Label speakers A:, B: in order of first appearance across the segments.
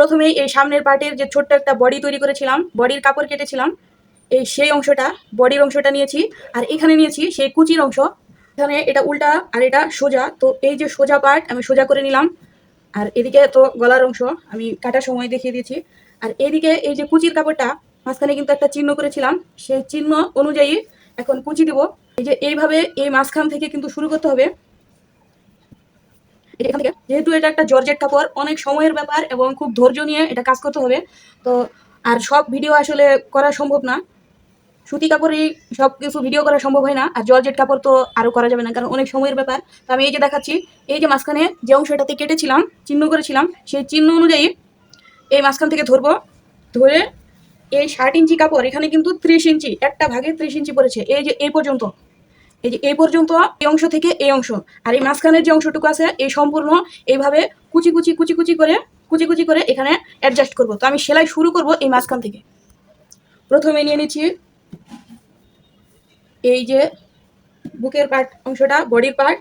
A: প্রথমেই এই সামনের পার্টের যে ছোট্ট একটা বডি তৈরি করেছিলাম, বডির কাপড় কেটেছিলাম, এই সেই অংশটা, বডির অংশটা নিয়েছি। আর এখানে নিয়েছি সেই কুচির অংশ। এখানে এটা উল্টা আর এটা সোজা, তো এই যে সোজা পার্ট আমি সোজা করে নিলাম। আর এদিকে তো গলার অংশ আমি কাটার সময় দেখিয়ে দিয়েছি। আর এদিকে এই যে কুচির কাপড়টা মাঝখানে কিন্তু একটা চিহ্ন করেছিলাম, সেই চিহ্ন অনুযায়ী এখন কুচি দেবো। এই যে এইভাবে এই মাঝখান থেকে কিন্তু শুরু করতে হবে। এখান থেকে যেহেতু এটা একটা জর্জেট কাপড়, অনেক সময়ের ব্যাপার এবং খুব ধৈর্য নিয়ে এটা কাজ করতে হবে। তো আর সব ভিডিও আসলে করা সম্ভব না, সুতি কাপড়ই সব কিছু ভিডিও করা সম্ভব হয় না, আর জর্জেট কাপড় তো আরও করা যাবে না, কারণ অনেক সময়ের ব্যাপার। তো আমি এই যে দেখাচ্ছি, এই যে মাঝখানে যে অংশটাতে কেটেছিলাম, চিহ্ন করেছিলাম, সেই চিহ্ন অনুযায়ী এই মাঝখান থেকে ধরবো। ধরে এই 60 ইঞ্চি কাপড়, এখানে কিন্তু 30 ইঞ্চি, একটা ভাগে 30 ইঞ্চি পড়েছে, এই যে এই পর্যন্ত, এই যে এই পর্যন্ত, এই অংশ থেকে এই অংশ। আর এই মাঝখানের যে অংশটুকু আছে এই সম্পূর্ণ এইভাবে কুচি কুচি কুচি কুচি করে কুচি কুচি করে এখানে অ্যাডজাস্ট করব। তো আমি সেলাই শুরু করব এই মাঝখান থেকে। প্রথমে নিয়ে নিচ্ছি এই যে বুকের পার্ট অংশটা, বডির পার্ট।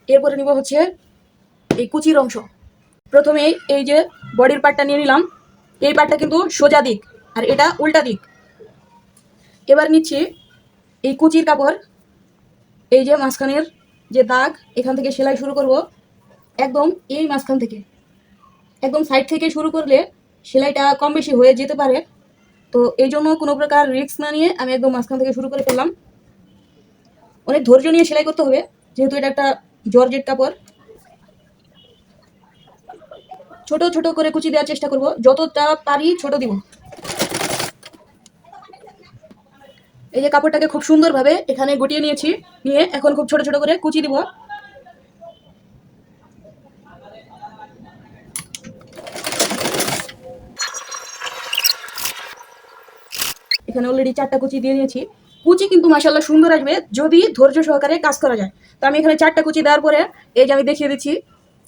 A: এরপরে নিব হচ্ছে এই কুচির অংশ। প্রথমে এই যে বডির পার্টটা নিয়ে নিলাম, এই পার্টটা কিন্তু সোজা দিক আর এটা উল্টা দিক। এবার নিচ্ছি এই কুচির কাপড়, এই যে মাঝখানের যে দাগ, এখান থেকে সেলাই শুরু করব। একদম এই মাঝখান থেকে, একদম সাইড থেকে শুরু করলে সেলাইটা কম বেশি হয়ে যেতে পারে। তো এই জন্য কোনো প্রকার রিস্ক না নিয়ে আমি একদম মাঝখান থেকে শুরু করে ফেললাম। অনেক ধৈর্য নিয়ে সেলাই করতে হবে, যেহেতু এটা একটা জর্জেট কাপড়। ছোট ছোট করে কুচি দেওয়ার চেষ্টা করব, যতটা পারি ছোট দিব। এই যে কাপড়টাকে খুব সুন্দরভাবে এখানে গুটিয়ে নিয়েছি, নিয়ে এখন খুব ছোট ছোট করে কুচি দিব। এখানে অলরেডি 4টা কুচি দিয়ে নিয়েছি। কুচি কিন্তু মাশাআল্লাহ সুন্দর আসবে যদি ধৈর্য সহকারে কাজ করা যায়। তো আমি এখানে 4টা কুচি দেওয়ার পরে এই যে আমি দেখিয়ে দিচ্ছি,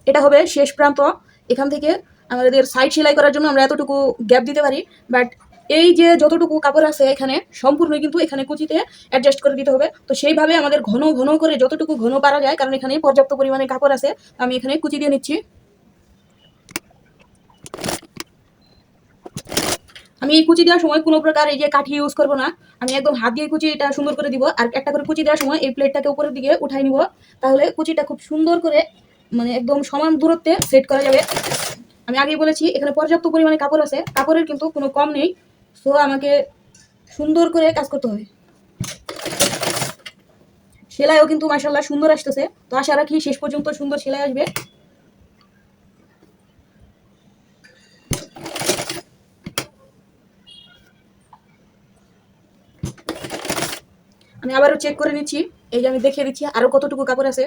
A: এটা হবে শেষ প্রান্ত। এখান থেকে আমাদের সাইড সেলাই করার জন্য আমরা এতটুকু গ্যাপ দিতে পারি, বাট এই যে যতটুকু কাপড় আছে এখানে সম্পূর্ণই কিন্তু এখানে কুচিতে অ্যাডজাস্ট করে দিতে হবে। তো সেইভাবে আমাদের ঘন ঘন করে যতটুকু ঘন পারা যায়, কারণ এখানে পর্যাপ্ত পরিমাণে কাপড় আছে, আমি এখানে কুচি দিয়ে নিচ্ছি। আমি এই কুচি দেওয়ার সময় কোনো প্রকার এই যে কাঠি ইউজ করবো না, আমি একদম হাত দিয়ে কুচি এটা সুন্দর করে দিব। আর একটা করে কুচি দেওয়ার সময় এই প্লেটটাকে উপরের দিকে উঠাই নিব, তাহলে কুচিটা খুব সুন্দর করে মানে একদম সমান দূরত্বে সেট করা যাবে। আমি আগেই বলেছি এখানে পর্যাপ্ত পরিমাণে কাপড় আছে, কাপড়ের কিন্তু কোনো কম নেই। সো আমাকে সুন্দর করে কাজ করতে হবে। সেলাইও কিন্তু মাশাআল্লাহ সুন্দর আসতেছে, তো আশা রাখি শেষ পর্যন্ত সুন্দর সেলাই আসবে। আমি আবারও চেক করে নিচ্ছি, এই যে আমি দেখিয়ে দিচ্ছি আরও কতটুকু কাপড় আছে।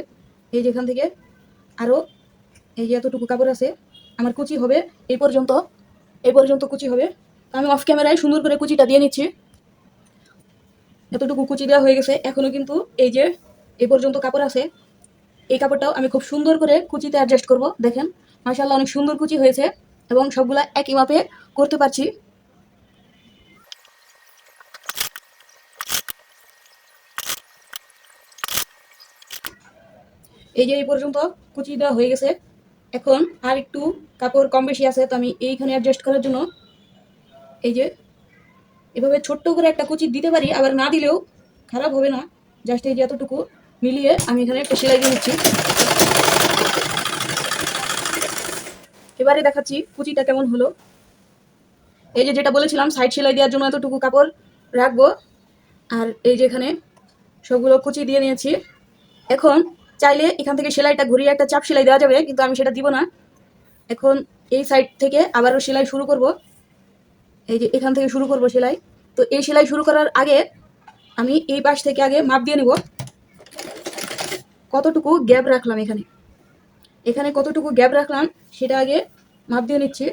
A: এই যে এখান থেকে আরও এই যে এতটুকু কাপড় আছে, আমার কুচি হবে এই পর্যন্ত, এই পর্যন্ত কুচি হবে। আমি অফ ক্যামেরায় সুন্দর করে কুচিটা দিয়ে নিচ্ছি। এতটুকু কুচি দেওয়া হয়ে গেছে, এখনও কিন্তু এই যে এই পর্যন্ত কাপড় আছে। এই কাপড়টাও আমি খুব সুন্দর করে কুচিতে অ্যাডজাস্ট করব। দেখেন মাশাআল্লাহ অনেক সুন্দর কুচি হয়েছে এবং সবগুলা একই মাপে করতে পারছি। এই যে এই পর্যন্ত কুচি দেওয়া হয়ে গেছে। এখন আর একটু কাপড় কম বেশি আছে, তো আমি এইখানে অ্যাডজাস্ট করার জন্য এই যে এভাবে ছোট্ট করে একটা কুচি দিতে পারি, আবার না দিলেও খারাপ হবে না। জাস্ট এই যে এতটুকু মিলিয়ে আমি এখানে একটা সেলাই দিয়ে নিচ্ছি। এবারে দেখাচ্ছি কুচিটা কেমন হলো। এই যে যেটা বলেছিলাম সাইড সেলাই দেওয়ার জন্য এতটুকু কাপড় রাখবো, আর এই যে এখানে সবগুলো কুচি দিয়ে নিয়েছি। এখন চাইলে এখান থেকে সেলাইটা ঘুরিয়ে একটা চাপ সেলাই দেওয়া যাবে, কিন্তু আমি সেটা দিব না। এখন এই সাইড থেকে আবারও সেলাই শুরু করব। এই যে এখান থেকে শুরু করব সেলাই। তো এই সেলাই শুরু করার আগে আমি এই পাশ থেকে আগে মাপ দিয়ে নেব কতটুকু গ্যাপ রাখলাম। এখানে এখানে কতটুকু গ্যাপ রাখলাম সেটা আগে মাপ দিয়ে নিচ্ছি।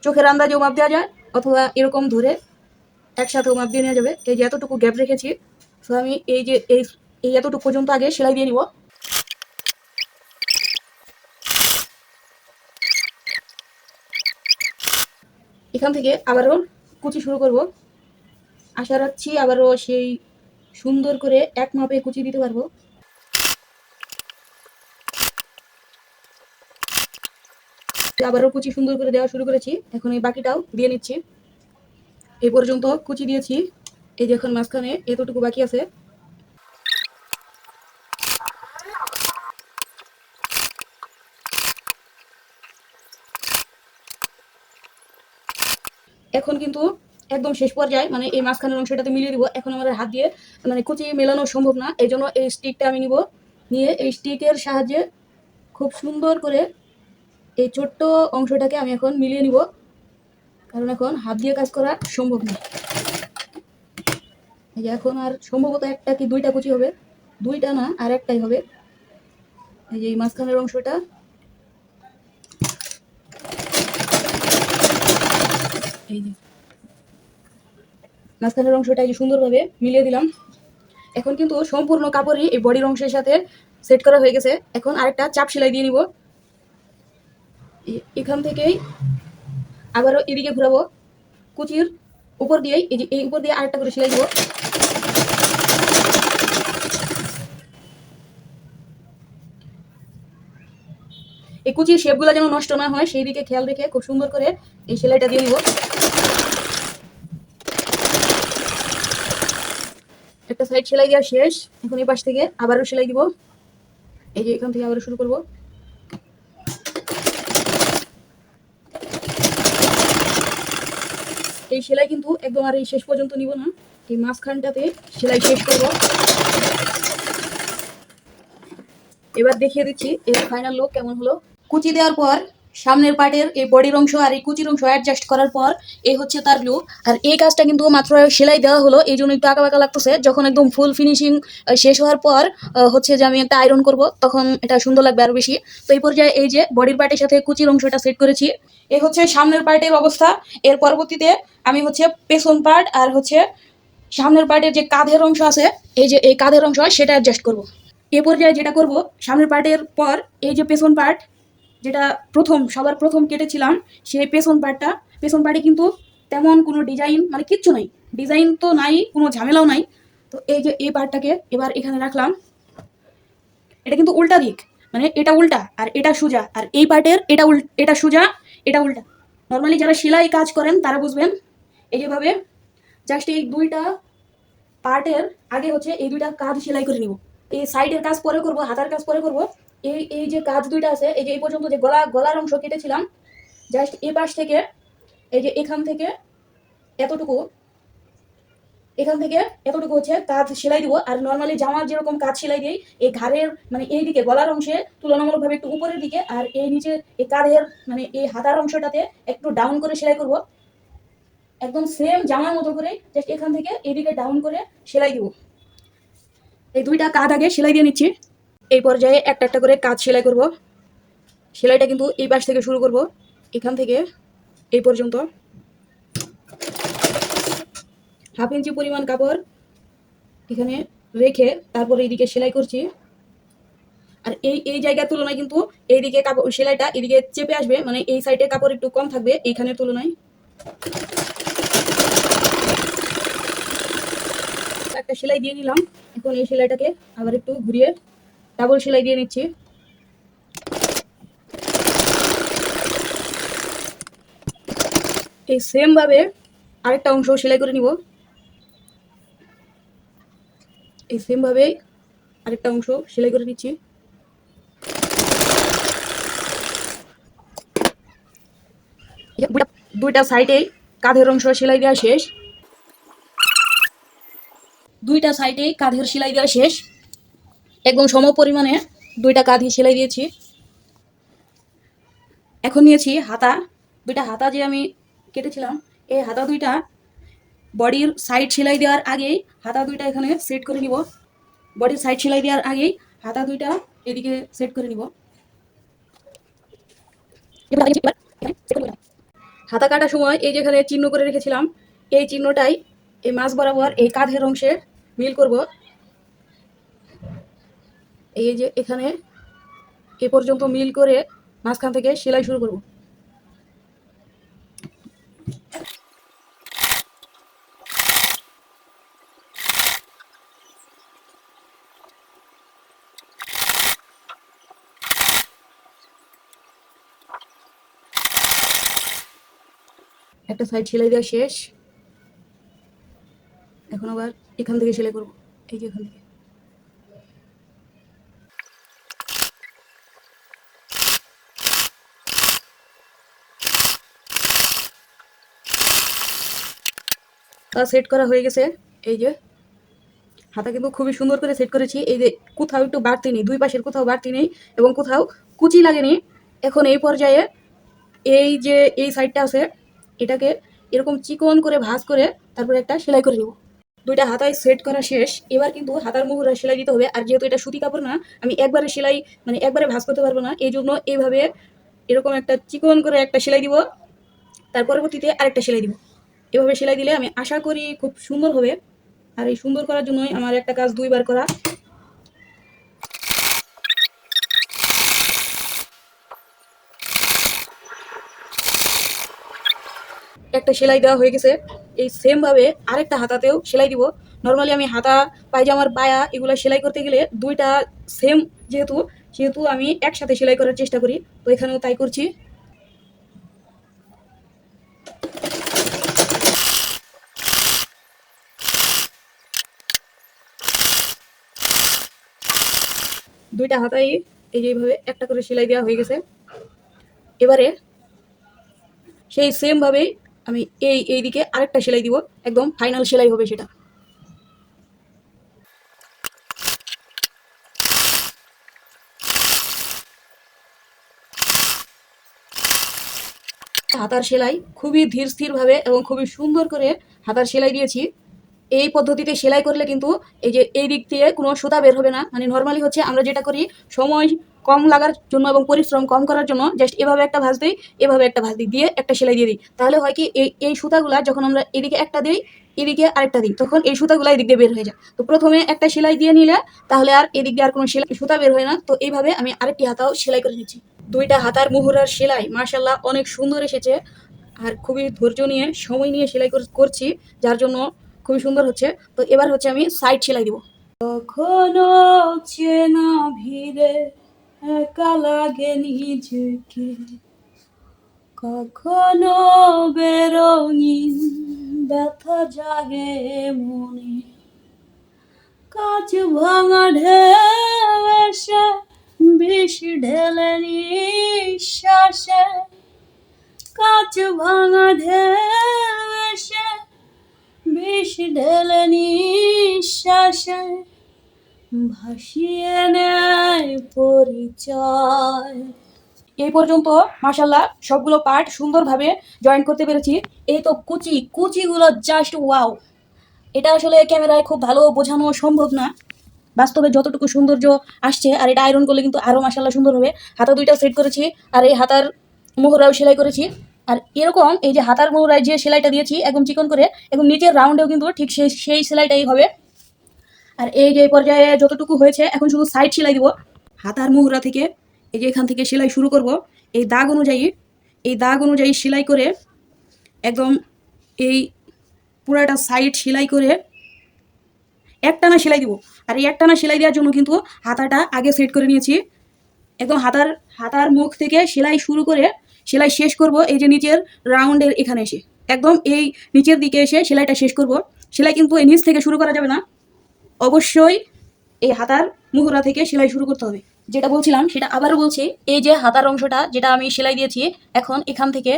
A: চোখের আন্দাজেও মাপ দেওয়া যায়, অথবা এরকম ধরে একসাথেও মাপ দিয়ে নেওয়া যাবে। এই যে এতটুকু গ্যাপ রেখেছি, তো আমি এই যে এই এতটুকু পর্যন্ত আগে সেলাই দিয়ে নিব। এখান থেকে আবারও কুচি শুরু করব। আশা রাখছি আবারও সেই সুন্দর করে এক মাপে কুচি দিতে পারবো। আবারও কুচি সুন্দর করে দেওয়া শুরু করেছি। এখন এই বাকিটাও দিয়ে নিচ্ছি। এই পর্যন্ত কুচি দিয়েছি, এই যে এখন মাঝখানে এতটুকু বাকি আছে। এখন কিন্তু একদম শেষ পর্যায়ে, মানে এই মাঝখানের অংশটাতে মিলিয়ে দিব। এখন আমাদের হাত দিয়ে মানে কুচি মেলানো সম্ভব না, এই জন্য এই স্টিকটা আমি নিব। নিয়ে এই স্টিকের সাহায্যে খুব সুন্দর করে এই ছোট্ট অংশটাকে আমি এখন মিলিয়ে নিব, কারণ এখন হাত দিয়ে কাজ করা সম্ভব না। এই যে এখন আর সম্ভবত একটা কি দুইটা কুচি হবে, দুইটা না আর একটাই হবে। এই যে এই মাঝখানের অংশটা, এই যে মাঝখানের অংশটা এই যে সুন্দরভাবে মিলিয়ে দিলাম। এখন কিন্তু সম্পূর্ণ কাপড়ই এই বডির অংশের সাথে সেট করা হয়ে গেছে। এখন আরেকটা চাপ সেলাই দিয়ে নিব। এখান থেকেই আবারও এদিকে ঘুরাবো, কুচির উপর দিয়েই এই যে এই উপর দিয়ে আরেকটা করে সেলাই দিব। এই কুচির শেপগুলো যেন নষ্ট না হয় সেই দিকে খেয়াল রেখে খুব সুন্দর করে এই সেলাইটা দিয়ে নিব। একটা সাইড সেলাই দেওয়া শেষ। এখন এই পাশ থেকে আবারও সেলাই দিব। এই যে এখান থেকে আবারও শুরু করব। এই সেলাই কিন্তু একদম আর এই শেষ পর্যন্ত নিব না, এই মাঝখানটাতে সেলাই শেষ করব। এবার দেখিয়ে দিচ্ছি এর ফাইনাল লুক কেমন হলো। কুচি দেওয়ার পর সামনের পার্টের এই বডির অংশ আর এই কুচির অংশ অ্যাডজাস্ট করার পর এই হচ্ছে তার লুক। আর এই কাজটা কিন্তু মাত্র সেলাই দেওয়া হলো, এই জন্য একটু আঁকা বাঁকা লাগতেছে। যখন একদম ফুল ফিনিশিং শেষ হওয়ার পর হচ্ছে যে আমি একটা আয়রন করব, তখন এটা সুন্দর লাগবে আরো বেশি। তো এই পর্যায়ে এই যে বডির পার্টের সাথে কুচির অংশটা সেট করেছি, এই হচ্ছে সামনের পার্টের অবস্থা। এর পরবর্তীতে আমি হচ্ছে পেছন পার্ট আর হচ্ছে সামনের পার্টের যে কাঁধের অংশ আছে, এই যে এই কাঁধের অংশ সেটা অ্যাডজাস্ট করব। এ পর্যায়ে যেটা করব, সামনের পার্টের পর এই যে পেছন পার্ট, যেটা সবার প্রথম কেটেছিলাম, সেই পেছন পার্টে কিন্তু তেমন কোনো ডিজাইন মানে কিচ্ছু নাই, ডিজাইন তো নাই, কোনো ঝামেলাও নাই। তো এই যে এই পার্টটাকে এবার এখানে রাখলাম। এটা কিন্তু উল্টা দিক, মানে এটা উল্টা আর এটা সোজা, আর এই পার্টের এটা সোজা, এটা উল্টা। নর্মালি যারা সেলাই কাজ করেন তারা বুঝবেন। এই যেভাবে জাস্ট এই দুইটা পার্টের আগে হচ্ছে এই দুইটা কাজ সেলাই করে নিব। এই সাইডের কাজ পরে করব, হাতার কাজ পরে করব। এই এই যে কাজ দুইটা আছে, এই যে এই পর্যন্ত যে গলার অংশ কেটেছিলাম, জাস্ট এই পাশ থেকে এই যে এখান থেকে এতটুকু, এখান থেকে এতটুকু হচ্ছে কাজ সেলাই দিব। আর নর্মালি জামার যেরকম কাজ সেলাই দিই, এই ঘাড়ের মানে এই দিকে গলার অংশে তুলনামূলকভাবে একটু উপরের দিকে, আর এই নিচে এই কাঁধের মানে এই হাতার অংশটাতে একটু ডাউন করে সেলাই করব। একদম সেম জামার মতো করে জাস্ট এখান থেকে এদিকে ডাউন করে সেলাই দিব। এই দুইটা কাঁধ আগে সেলাই দিয়ে নিচ্ছি। এই পর্যায়ে একটা একটা করে কাজ সেলাই করব। সেলাইটা কিন্তু এই পাশ থেকে শুরু করব, এখান থেকে এই পর্যন্ত 1/2 ইঞ্চি পরিমাণ কাপড় এখানে রেখে তারপর এইদিকে সেলাই করছি। আর এই এই জায়গার তুলনায় কিন্তু এইদিকে কাপড় সেলাইটা এদিকে চেপে আসবে, মানে এই সাইডে কাপড় একটু কম থাকবে এইখানের তুলনায়। একটা সেলাই দিয়ে নিলাম। এখন এই সেলাইটাকে আবার একটু ঘুরিয়ে ডাবল সেলাই দিয়ে নিচ্ছি। এই সেম ভাবে আরেকটা অংশ সেলাই করে নিব। এই সেম ভাবে আরেকটা অংশ সেলাই করে নিচ্ছি। দুইটা সাইডে কাঁধের অংশ সেলাই দেওয়া শেষ। দুইটা সাইডে কাঁধের সেলাই দেওয়া শেষ। একদম সম পরিমাণে দুইটা কাঁধে সেলাই দিয়েছি। এখন নিয়েছি হাতা। দুইটা হাতা যে আমি কেটেছিলাম, এই হাতা দুইটা বডির সাইড সেলাই দেওয়ার আগেই হাতা দুইটা এখানে সেট করে নিব। বডির সাইড সেলাই দেওয়ার আগেই হাতা দুইটা এদিকে সেট করে নিব। হাতা কাটার সময় এই যেখানে চিহ্ন করে রেখেছিলাম, এই চিহ্নটাই এই মাছ বরাবর এই কাঁধের অংশে মিল করব। এই যে এখানে এ পর্যন্ত মিল করে মাঝখান থেকে সেলাই শুরু করব। একটা সাইড সেলাই দেওয়া শেষ। এখন আবার এখান থেকে সেলাই করব, এই যে এখান থেকে। তা সেট করা হয়ে গেছে। এই যে হাতা কিন্তু খুবই সুন্দর করে সেট করেছি। এই যে কোথাও একটু বাড়তি নেই, দুই পাশের কোথাও বাড়তি নেই এবং কোথাও কুচি লাগেনি। এখন এই পর্যায়ে এই যে এই সাইডটা আছে এটাকে এরকম চিকন করে ভাঁজ করে তারপরে একটা সেলাই করে নেব। দুইটা হাতায় সেট করা শেষ। এবার কিন্তু হাতার মুহুরা সেলাই দিতে হবে। আর যেহেতু এটা সুতি কাপড় না, আমি একবারে সেলাই মানে একবারে ভাঁজ করতে পারবো না, এই জন্য এইভাবে এরকম একটা চিকন করে একটা সেলাই দিব, তার পরবর্তীতে আরেকটা সেলাই দিব। এভাবে সেলাই দিলে আমি আশা করি খুব সুন্দর হবে। আর এই সুন্দর করার জন্যই আমার একটা কাজ দুইবার করা। একটা সেলাই দেওয়া হয়ে গেছে। এই সেমভাবে আরেকটা হাতাতেও সেলাই দিব। নর্মালি আমি হাতা, পায়জামার বায়া এগুলো সেলাই করতে গেলে দুইটা সেম যেহেতু সেহেতু আমি একসাথে সেলাই করার চেষ্টা করি, তো এখানেও তাই করছি। দুইটা হাতাই এই যে এইভাবে একটা করে সেলাই দেওয়া হয়ে গেছে। এবারে সেই সেমভাবেই আমি এই দিকে আরেকটা সেলাই দিব, একদম ফাইনাল সেলাই হবে সেটা। হাতার সেলাই খুবই ধীর স্থিরভাবে এবং খুবই সুন্দর করে হাতার সেলাই দিয়েছি। এই পদ্ধতিতে সেলাই করলে কিন্তু এই যে এই দিক দিয়ে কোনো সুতা বের হবে না। মানে নর্মালি হচ্ছে আমরা যেটা করি, সময় কম লাগার জন্য এবং পরিশ্রম কম করার জন্য জাস্ট এভাবে একটা ভাঁজ দিই, এভাবে একটা ভাঁজ দিই, দিয়ে একটা সেলাই দিয়ে দিই। তাহলে হয় কি, এই সুতাগুলা যখন আমরা এদিকে একটা দিই, এদিকে আরেকটা দিই, তখন এই সুতাগুলা এদিক দিয়ে বের হয়ে যায়। তো প্রথমে একটা সেলাই দিয়ে নিলে তাহলে আর এদিক দিয়ে আর কোনো সেলাই সুতা বের হয় না। তো এইভাবে আমি আরেকটি হাতাও সেলাই করে নিচ্ছি। দুইটা হাতার মুহুরার সেলাই মাশাআল্লাহ অনেক সুন্দর এসেছে। আর খুবই ধৈর্য নিয়ে সময় নিয়ে সেলাই করছি, যার জন্য খুবই সুন্দর হচ্ছে। তো এবার হচ্ছে আমি সাইড সেলাই দিব। কখনো চেনা ভিড়ে একা লাগে নিজেকে, কখনো বেরঙিন ব্যথা জাগে মনে, কাজ ভাঙা ঢেউ এসে বিষ ঢেলে নিঃশ্বাসে, কাজ ভাঙা ঢেউ এসে বিষ ঢেলে নিঃশ্বাসে, ভাসিয়ে নেয় পরিচয়। এই পর্যন্ত মাশাআল্লাহ সবগুলো পার্ট সুন্দরভাবে জয়েন করতে পেরেছি। এই তো কুচিগুলো জাস্ট ওয়াও। এটা আসলে ক্যামেরায় খুব ভালো বোঝানো সম্ভব না, বাস্তবে যতটুকু সৌন্দর্য আসছে। আর এটা আয়রন করলে কিন্তু আরও মাশাআল্লাহ সুন্দর হবে। হাতা দুইটা সেট করেছি, আর এই হাতার মোহরাও সেলাই করেছি। আর এরকম এই যে হাতার মোহরায় যে সেলাইটা দিয়েছি একদম চিকন করে, এবং নিচের রাউন্ডেও কিন্তু ঠিক সেই সেলাইটাই হবে। আর এই যে পর্যায়ে যতটুকু হয়েছে এখন শুধু সাইড সেলাই দিব। হাতার মোহরা থেকে এই যে এখান থেকে সেলাই শুরু করব, এই দাগ অনুযায়ী সেলাই করে একদম এই পুরাটা সাইড সেলাই করে একটানা সেলাই দিব। আর এই একটানা সেলাই দেওয়ার জন্য কিন্তু হাতাটা আগে সেট করে নিয়েছি। একদম হাতার মুখ থেকে সেলাই শুরু করে সেলাই শেষ করব এই যে নিচের রাউন্ডের এখানে এসে, একদম এই নিচের দিকে এসে সেলাইটা শেষ করব। সেলাই কিন্তু এই নিচ থেকে শুরু করা যাবে না, অবশ্যই এই হাতার মুহুরা থেকে সেলাই শুরু করতে হবে। যেটা বলছিলাম সেটা আবারও বলছি, এই যে হাতার অংশটা যেটা আমি সেলাই দিয়েছি, এখন এখান থেকে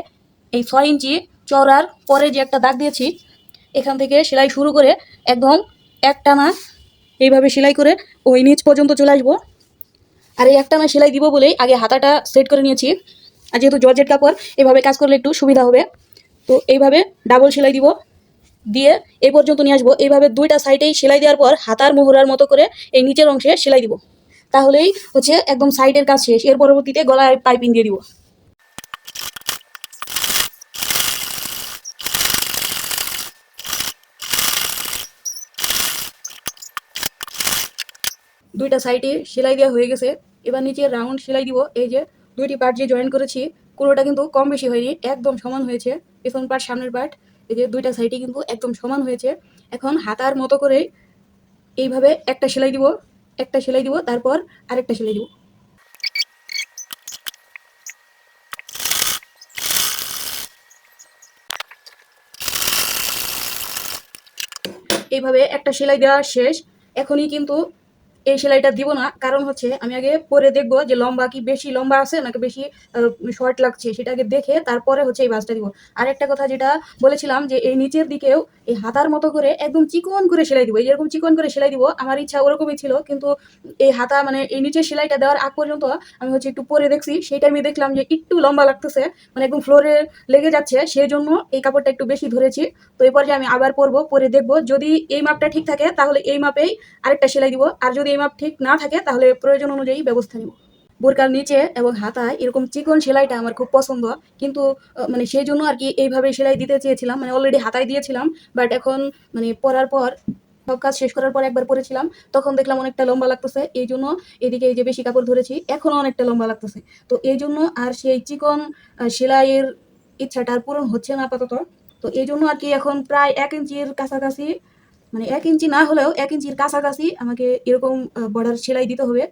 A: এই 6 ইঞ্চি চওড়ার পরে যে একটা দাগ দিয়েছি, এখান থেকে সেলাই শুরু করে একদম একটানা এইভাবে সেলাই করে ওই নিচ পর্যন্ত চলে আসবো। আর এই একটানা সেলাই দিব বলেই আগে হাতাটা সেট করে নিয়েছি। আর যেহেতু জর্জেট কাপড়, এভাবে কাজ করলে একটু সুবিধা হবে। তো এইভাবে ডাবল সেলাই দিব, দিয়ে এই পর্যন্ত নিয়ে আসবো। এইভাবে দুইটা সাইডেই সেলাই দেওয়ার পর হাতার মোহরার মতো করে এই নিচের অংশে সেলাই দিব। তাহলেই হচ্ছে একদম সাইডের কাজ শেষ। এর পরবর্তীতে গলায় পাইপিং দিয়ে দিব। দুইটা সাইডে সেলাই দেওয়া হয়ে গেছে। এবার নিচে রাউন্ড সেলাই দিব। এই যে দুইটি পার্ট যে জয়েন করেছি, কোনোটা কিন্তু কম বেশি হয়নি, একদম সমান হয়েছে। পেছন পার্ট সামনের পার্ট এই যে দুইটা সাইডে কিন্তু একদম সমান হয়েছে। এখন হাতার মতো করে এইভাবে একটা সেলাই দিব, তারপর আরেকটা সেলাই দিব। এইভাবে একটা সেলাই দেওয়া শেষ। এখনই কিন্তু এই সেলাইটা দিব না, কারণ হচ্ছে আমি আগে পরে দেখবো যে লম্বা কি বেশি লম্বা আছে নাকি বেশি শর্ট লাগছে, সেটা আগে দেখে তারপরে হচ্ছে এই ভাঁজটা দিব। আর একটা কথা যেটা বলেছিলাম যে এই নিচের দিকেও এই হাতার মতো করে একদম চিকন করে সেলাই দিব, যেরকম চিকন করে সেলাই দিব আমার ইচ্ছা ওরকমই ছিল, কিন্তু এই হাতা মানে এই নিচের সেলাইটা দেওয়ার আগ পর্যন্ত আমি হচ্ছে একটু পরে দেখছি, সেই টাইমে দেখলাম যে একটু লম্বা লাগতেছে, মানে একদম ফ্লোরে লেগে যাচ্ছে, সেই জন্য এই কাপড়টা একটু বেশি ধরেছি। তো এই পর্যায়ে আমি আবার পরবো, পরে দেখবো যদি এই মাপটা ঠিক থাকে তাহলে এই মাপেই আরেকটা সেলাই দিব, আর যদি এই মাপ ঠিক না থাকে তাহলে প্রয়োজন অনুযায়ী ব্যবস্থা নিব। বোরকার নিচে এবং হাতায় এরকম চিকন সেলাইটা আমার খুব পছন্দ, কিন্তু মানে সেই জন্য আর কি এইভাবে সেলাই দিতে চেয়েছিলাম, মানে অলরেডি হাতায় দিয়েছিলাম, বাট এখন মানে পরার পর সব কাজ শেষ করার পর একবার পরেছিলাম, তখন দেখলাম অনেকটা লম্বা লাগতেছে, এই জন্য এদিকে এই যে বেশি কাপড় ধরেছি এখনও অনেকটা লম্বা লাগতেছে। তো এই জন্য আর সেই চিকন সেলাইয়ের ইচ্ছাটা আর পূরণ হচ্ছে না আপাতত। তো এই জন্য আর কি এখন প্রায় 1 ইঞ্চির কাছাকাছি, মানে 1 ইঞ্চি না হলেও 1 ইঞ্চির কাছাকাছি আমাকে এরকম বর্ডার সেলাই দিতে হবে,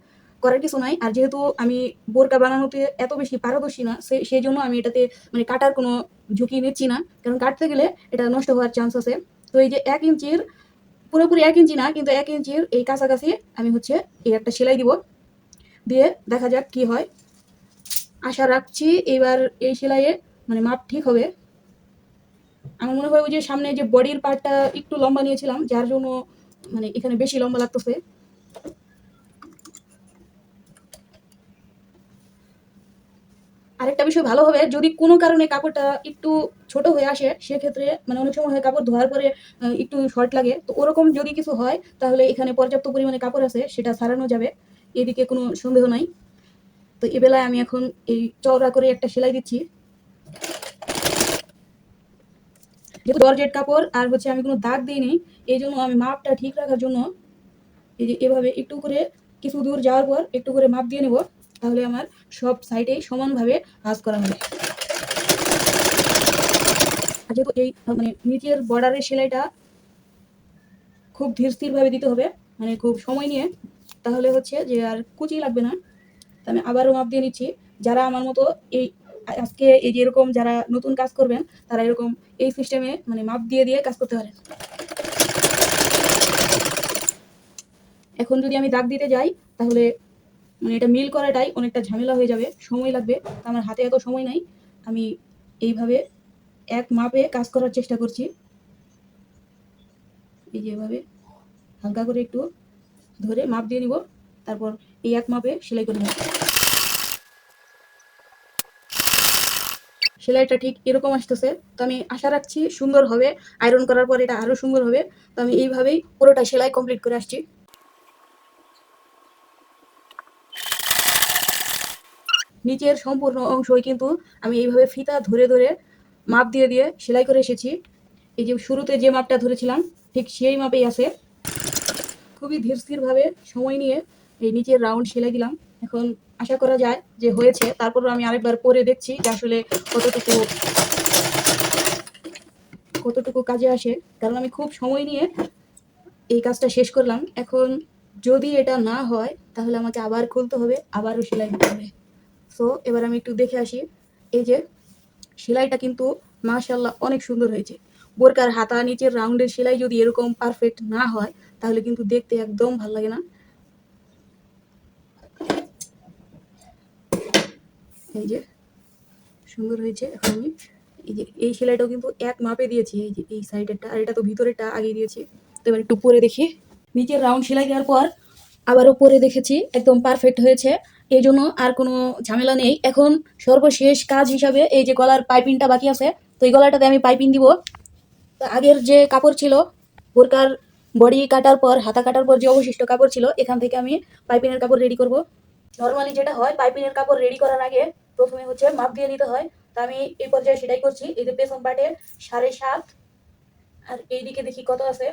A: করার কিছু নাই। আর যেহেতু আমি বোরকা বানানোতে এত বেশি পারদর্শী না, সেই জন্য আমি এটাতে মানে কাটার কোনো ঝুঁকি নিচ্ছি না, কারণ কাটতে গেলে এটা নষ্ট হওয়ার চান্স আছে। তো এই যে 1 ইঞ্চির পুরোপুরি 1 ইঞ্চি না, কিন্তু 1 ইঞ্চির এই কাছাকাছি আমি হচ্ছে এই একটা সেলাই দিব, দিয়ে দেখা যাক কি হয়। আশা রাখছি এবার এই সেলাইয়ে মানে মাপ ঠিক হবে। আমার মনে হয় ওই যে সামনে যে বডির পার্টটা একটু লম্বা নিয়েছিলাম, যার জন্য মানে এখানে বেশি লম্বা লাগতেছে। আরেকটা বিষয় ভালো হবে যদি কোনো কারণে কাপড়টা একটু ছোট হয়ে আসে, সেক্ষেত্রে মানে অনেক সময় হয় কাপড় ধোয়ার পরে একটু শর্ট লাগে, তো ওরকম যদি কিছু হয় তাহলে এখানে পর্যাপ্ত পরিমাণে কাপড় আছে, সেটা ছাড়ানো যাবে, এদিকে কোনো সন্দেহ নাই। তো এ বেলায় আমি এখন এই চওড়া করে একটা সেলাই দিচ্ছি, যেহেতু জর্জেট কাপড় আর হচ্ছে আমি কোনো দাগ দিইনি, এই জন্য আমি মাপটা ঠিক রাখার জন্য এই যে এভাবে একটু করে কিছু দূর যাওয়ার পর একটু করে মাপ দিয়ে নেব, তাহলে আমার সব সাইডেই সমানভাবে ভাঁজ করা হবে। আর যেহেতু এই মানে নিচের বর্ডারের সেলাইটা খুব ধীর স্থিরভাবে দিতে হবে, মানে খুব সময় নিয়ে, তাহলে হচ্ছে যে আর কুচি লাগবে না। তো আমি আবারও মাপ দিয়ে নিচ্ছি। যারা আমার মতো এই আজকে এই যে এরকম যারা নতুন কাজ করবেন, তারা এরকম এই সিস্টেমে মানে মাপ দিয়ে দিয়ে কাজ করতে পারেন। এখন যদি আমি দাগ দিতে যাই তাহলে মানে এটা মিল করাটাই অনেকটা ঝামেলা হয়ে যাবে, সময় লাগবে, তো আমার হাতে এত সময় নাই। আমি এইভাবে এক মাপে কাজ করার চেষ্টা করছি, এই যে এভাবে হালকা করে একটু ধরে মাপ দিয়ে নিব, তারপর এই এক মাপে সেলাই করে নেব। সেলাইটা ঠিক এরকম আসতেছে, তো আমি আশা রাখছি সুন্দর হবে, আয়রন করার পর এটা আরও সুন্দর হবে। তো আমি এইভাবেই পুরোটা সেলাই কমপ্লিট করে আসছি। নিচের সম্পূর্ণ অংশই কিন্তু আমি এইভাবে ফিতা ধরে ধরে মাপ দিয়ে দিয়ে সেলাই করে এসেছি। এই যে শুরুতে যে মাপটা ধরেছিলাম ঠিক সেই মাপেই আছে। খুবই ধীর স্থিরভাবে সময় নিয়ে এই নিচের রাউন্ড সেলাই দিলাম। এখন আশা করা যায় যে হয়েছে, তারপরও আমি আরেকবার পরে দেখছি যে আসলে কতটুকু কতটুকু কাজে আসে, কারণ আমি খুব সময় নিয়ে এই কাজটা শেষ করলাম। এখন যদি এটা না হয় তাহলে আমাকে আবার খুলতে হবে, আবারও সেলাই দিতে হবে। সো এবার আমি একটু দেখে আসি। এই যে সেলাইটা কিন্তু মাশাআল্লাহ অনেক সুন্দর হয়েছে। বোরকার হাতা নিচের রাউন্ডের সেলাই যদি এরকম পারফেক্ট না হয় তাহলে কিন্তু দেখতে একদম ভালো লাগে না। এই যে সুন্দর হয়েছে। এখন আমি এই যে এই সেলাইটাও কিন্তু এক মাপে দিয়েছি, এই যে এই সাইডেরটা, আর এটা তো ভিতরেরটা আগে দিয়েছি। তো এবার একটু পরে দেখি। নিচের রাউন্ড সেলাই দেওয়ার পর আবারও পরে দেখেছি একদম পারফেক্ট হয়েছে, এই জন্য আর কোনো ঝামেলা নেই। এখন সর্বশেষ কাজ হিসাবে এই যে গলার পাইপিংটা বাকি আছে, তো এই গলাটাতে আমি পাইপিং দিব। তো আগের যে কাপড় ছিল বোরকার বডি কাটার পর হাতা কাটার পর যে অবশিষ্ট কাপড় ছিল, এখান থেকে আমি পাইপিংয়ের কাপড় রেডি করব। নর্মালি যেটা হয় পাইপিংয়ের কাপড় রেডি করার আগে প্রথমে হচ্ছে মাপ দিয়ে নিতে হয়, তা আমি এই পর্যায়ে সেটাই করছি। এই যে পেছন পাটে 7.5, আর এইদিকে দেখি কত আছে,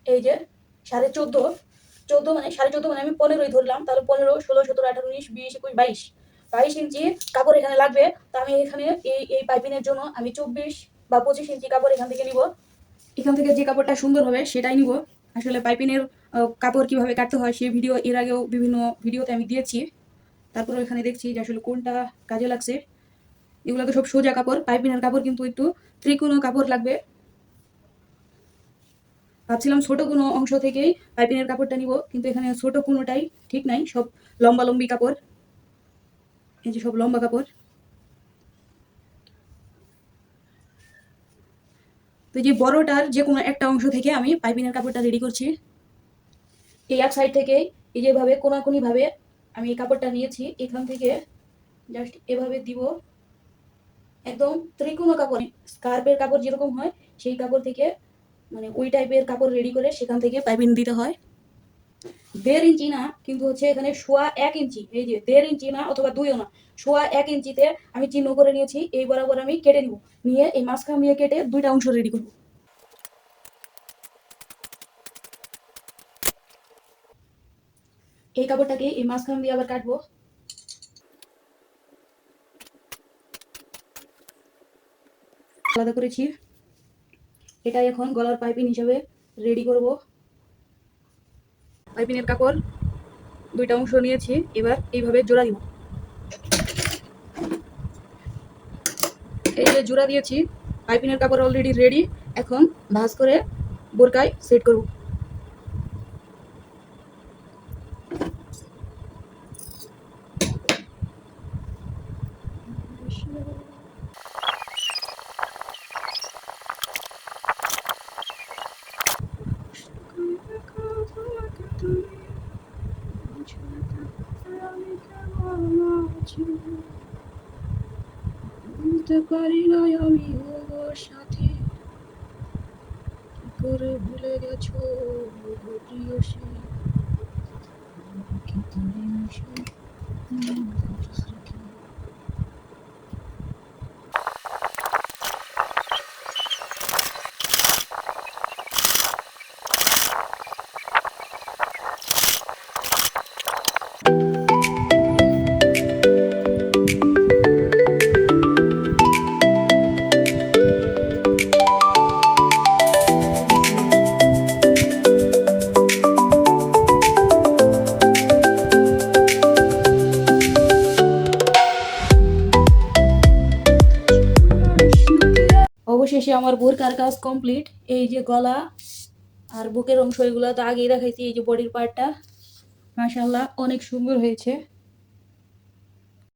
A: এই যে 14.5। 14 মানে 14.5 মানে আমি 15ই ধরলাম, তাহলে 15, 16, 17, 18, 19, 20, 21, 22, 22 ইঞ্চি কাপড় এখানে লাগবে। তো আমি এখানে এই পাইপিংয়ের জন্য আমি 24 বা 25 ইঞ্চি কাপড় এখান থেকে নিব। এখান থেকে যে কাপড়টা সুন্দর হবে সেটাই নিব। আসলে পাইপিংয়ের কাপড় কিভাবে কাটতে হয় সেই ভিডিও এর আগেও বিভিন্ন ভিডিওতে আমি দিয়েছি, তারপরে এখানে দেখছি যে আসলে কোনটা কাজে লাগছে। এগুলো তো সব সোজা কাপড়, পাইপিংয়ের কাপড় কিন্তু একটু ত্রিকোণ কাপড় লাগবে। ভাবছিলাম ছোট কোনো অংশ থেকেই পাইপিনের কাপড়টা নিব, কিন্তু এখানে ছোট কোনোটাই ঠিক নাই, সব লম্বা লম্বি কাপড়। এই যে সব লম্বা কাপড়। তো এই যে বড়টার যে কোনো একটা অংশ থেকে আমি পাইপিনের কাপড়টা রেডি করছি। এই এক সাইড থেকে এই যেভাবে কোনাকুনি ভাবে আমি এই কাপড়টা নিয়েছি, এখান থেকে জাস্ট এভাবে দিব, একদম ত্রিকোণ কাপড়, স্কার্ফের কাপড় যেরকম হয় সেই কাপড় থেকে, মানে ওই টাইপের কাপড় রেডি করে সেখান থেকে পাইপিং দিতে হয়। 1.5 ইঞ্চি না, কিন্তু হচ্ছে এখানে 1.25 ইঞ্চি, এই যে 1.5 ইঞ্চি না অথবা 2ও না, 1.25 ইঞ্চিতে আমি চিহ্ন করে নিয়েছি। এই বরাবর আমি কেটে নিব, নিয়ে এই মাঝখান দিয়ে কেটে দুইটা অংশ রেডি করব। এই কাপড়টাকে এই মাঝখান দিয়ে আবার কাটবো। আলাদা করেছি, এটা এখন গলার পাইপিং হিসাবে রেডি করব। পাইপিনের কাপড় দুইটা অংশ নিয়েছি, এবার এইভাবে জোড়া দিব। এই যে জোড়া দিয়েছি, পাইপিনের কাপড় অলরেডি রেডি। এখন ভাঁজ করে বোরকায় সেট করব। বুঝতে পারি না আমি ওর সাথে কি করে ভুলে গেছো প্রিয় সে, কি করে মিশে অবশেষে আমার বোরকার কাজ কমপ্লিট। এই যে গলা আর বুকের অংশ, এগুলো তো আগেই দেখাইছি। এই যে বডির পার্টটা, মাশাআল্লাহ অনেক সুন্দর হয়েছে।